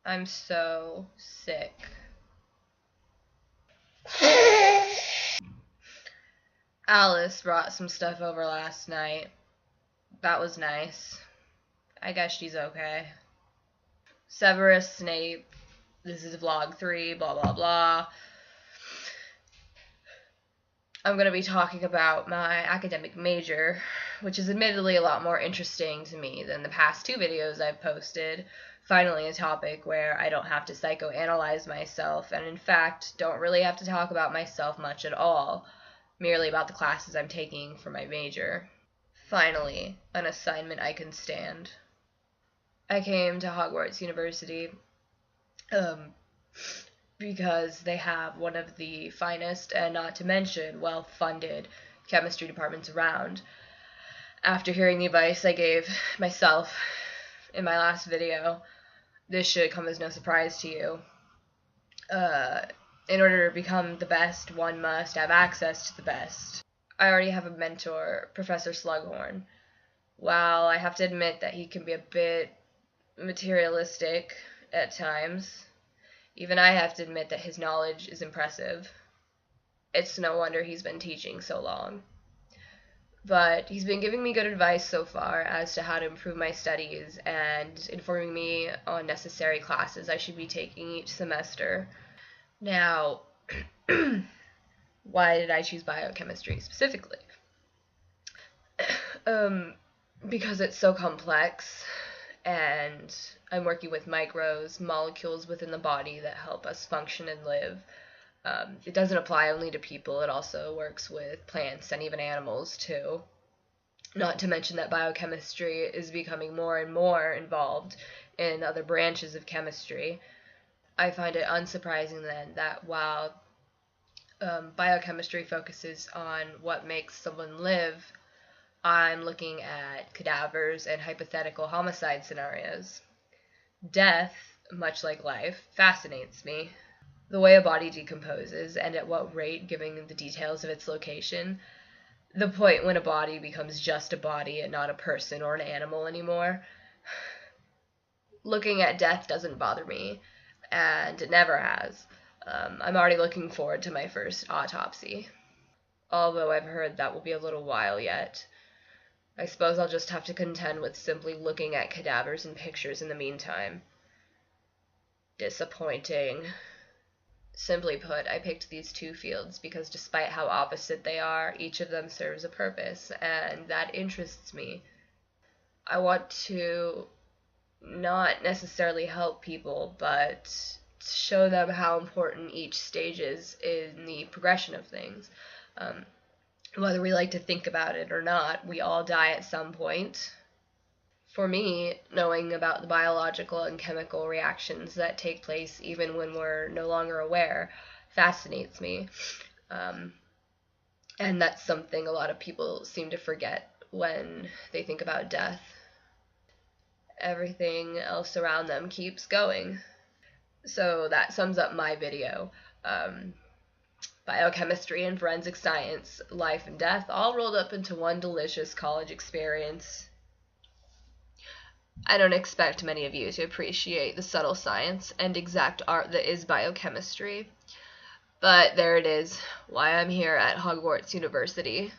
I'm so sick. Alice brought some stuff over last night. That was nice. I guess she's okay. Severus Snape. This is vlog 3, blah blah blah. I'm going to be talking about my academic major, which is admittedly a lot more interesting to me than the past 2 videos I've posted. Finally a topic where I don't have to psychoanalyze myself, and in fact don't really have to talk about myself much at all, merely about the classes I'm taking for my major. Finally, an assignment I can stand. I came to Hogwarts University because they have one of the finest and not to mention well-funded chemistry departments around. After hearing the advice I gave myself in my last video, this should come as no surprise to you. In order to become the best, one must have access to the best. I already have a mentor, Professor Slughorn. While I have to admit that he can be a bit materialistic at times, even I have to admit that his knowledge is impressive. It's no wonder he's been teaching so long. But he's been giving me good advice so far as to how to improve my studies and informing me on necessary classes I should be taking each semester. Now, why did I choose biochemistry specifically? Because it's so complex, and I'm working with microbes, molecules within the body that help us function and live. It doesn't apply only to people, it also works with plants and even animals too. Not to mention that biochemistry is becoming more and more involved in other branches of chemistry. I find it unsurprising then that while biochemistry focuses on what makes someone live, I'm looking at cadavers and hypothetical homicide scenarios. Death, much like life, fascinates me. The way a body decomposes and at what rate, given the details of its location. The point when a body becomes just a body and not a person or an animal anymore. Looking at death doesn't bother me, and it never has. I'm already looking forward to my first autopsy. Although I've heard that will be a little while yet. I suppose I'll just have to contend with simply looking at cadavers and pictures in the meantime. Disappointing. Simply put, I picked these 2 fields because despite how opposite they are, each of them serves a purpose, and that interests me. I want to not necessarily help people, but show them how important each stage is in the progression of things. Whether we like to think about it or not, we all die at some point. For me, knowing about the biological and chemical reactions that take place even when we're no longer aware fascinates me. And that's something a lot of people seem to forget when they think about death. Everything else around them keeps going. So that sums up my video. Biochemistry and forensic science, life and death, all rolled up into one delicious college experience. I don't expect many of you to appreciate the subtle science and exact art that is biochemistry. But there it is, why I'm here at Hogwarts University.